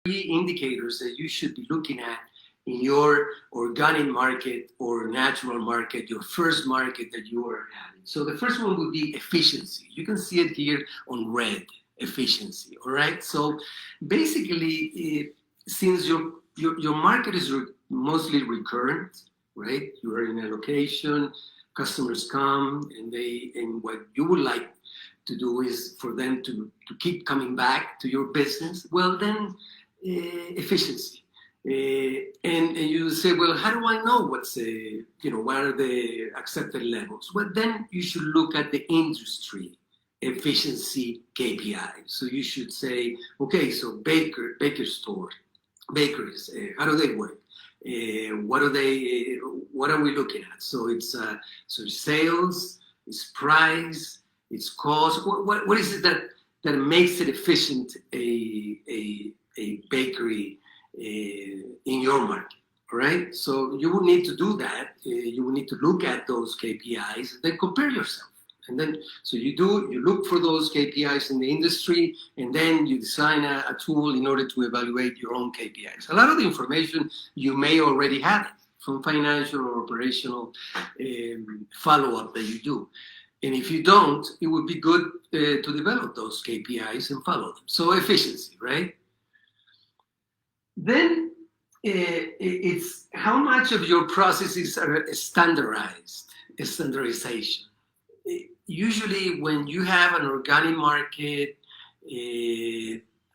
three indicators that you should be looking at in your organic market or natural market, your first market that you are having. So the first one would be efficiency. You can see it here on red, efficiency, all right? So basically, since your market is mostly recurrent, right? You are in a location, customers come, and what you would like to do is for them to keep coming back to your business. Well, then efficiency. And you say, well, how do I know what are the accepted levels? Well, then you should look at the industry efficiency KPI. So you should say, okay, so baker store, bakeries, how do they work? What are we looking at? So it's sales, it's price, it's cost. What is it that makes it efficient a bakery in your market? All right. So you would need to do that. You would need to look at those KPIs, then compare yourself. And then, so you look for those KPIs in the industry, and then you design a tool in order to evaluate your own KPIs. A lot of the information you may already have from financial or operational follow-up that you do. And if you don't, it would be good to develop those KPIs and follow them. So efficiency, right? Then it's how much of your processes are standardization. Usually when you have an organic market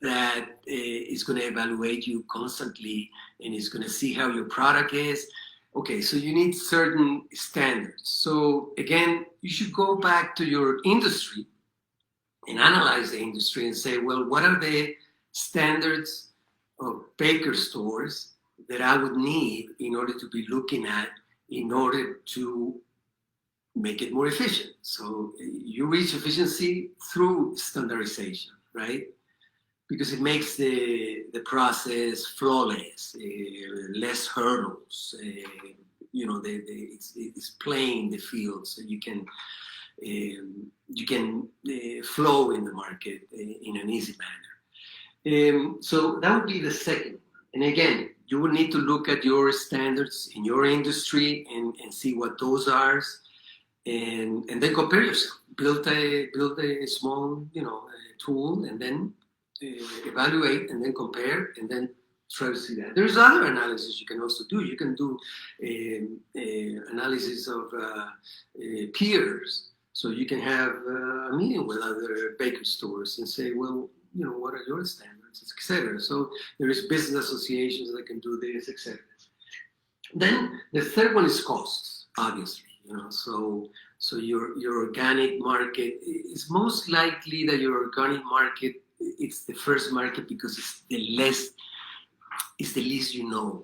that is going to evaluate you constantly and is going to see how your product is, okay, so you need certain standards. So again, you should go back to your industry and analyze the industry and say, well, what are the standards of baker stores that I would need in order to be looking at in order to make it more efficient? So you reach efficiency through standardization, right? Because it makes the process flawless, less hurdles. It's playing the field, so you can flow in the market in an easy manner. So that would be the second one. And again, you will need to look at your standards in your industry and see what those are. And then compare yourself. Build a small tool, and then evaluate, and then compare, and then try to see that. There's other analysis you can also do. You can do analysis of peers. So you can have a meeting with other baker stores and say, well, what are your standards, etc. So there is business associations that can do this, etc. Then the third one is costs, obviously. So your organic market is most likely that your organic market, it's the first market because it's the least you know.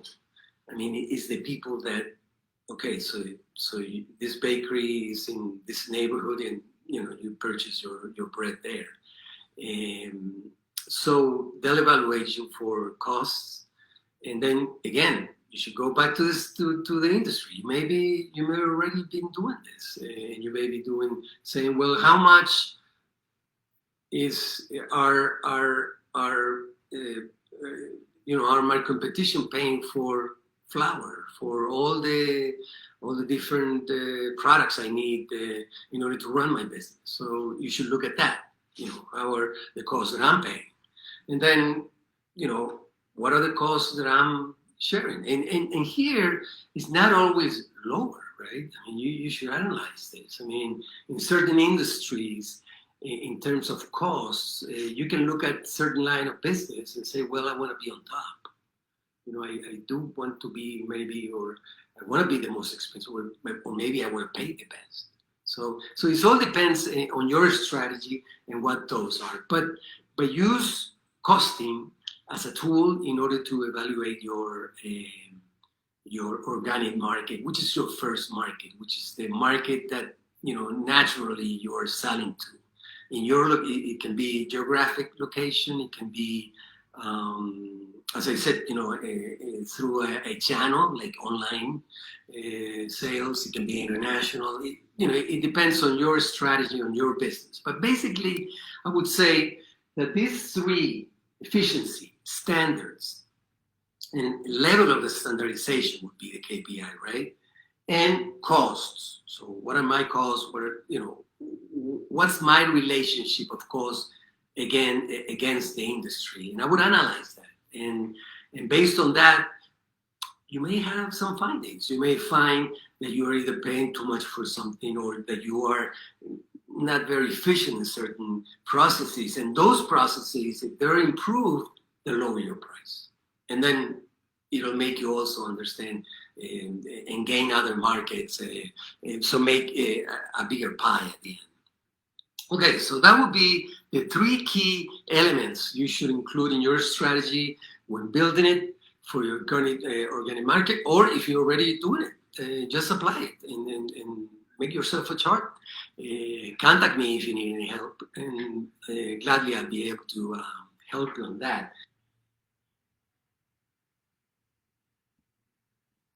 I mean, it's the people that, okay, so this bakery is in this neighborhood, and you purchase your bread there. So they'll evaluate you for costs, and then again, you should go back to the industry. You may already been doing this, and you may be saying, well, how much is are my competition paying for flour, for all the different products I need in order to run my business? So you should look at that. How are the costs that I'm paying, and then what are the costs that I'm sharing? And here it's not always lower, right? I mean, you should analyze this. I mean, in certain industries, in terms of costs, you can look at certain line of business and say, well, I want to be on top. I do want to be or I want to be the most expensive, or maybe I want to pay the best. So it all depends on your strategy and what those are. But use costing as a tool in order to evaluate your organic market, which is your first market, which is the market that naturally you are selling to. It can be geographic location. It can be, as I said, through a channel like online sales. It can be international. It depends on your strategy, on your business. But basically, I would say that these three: efficiency, standards, and level of the standardization would be the KPI, right? And costs. So what are my costs? What are, what's my relationship of cost against the industry? And I would analyze that. And based on that, you may have some findings. You may find that you are either paying too much for something or that you are not very efficient in certain processes. And those processes, if they're improved, they lower your price. And then it'll make you also understand and gain other markets. So make a bigger pie at the end. Okay, so that would be the 3 key elements you should include in your strategy when building it for your organic market, or if you're already doing it, just apply it and make yourself a chart. Contact me if you need any help, and gladly I'll be able to help you on that.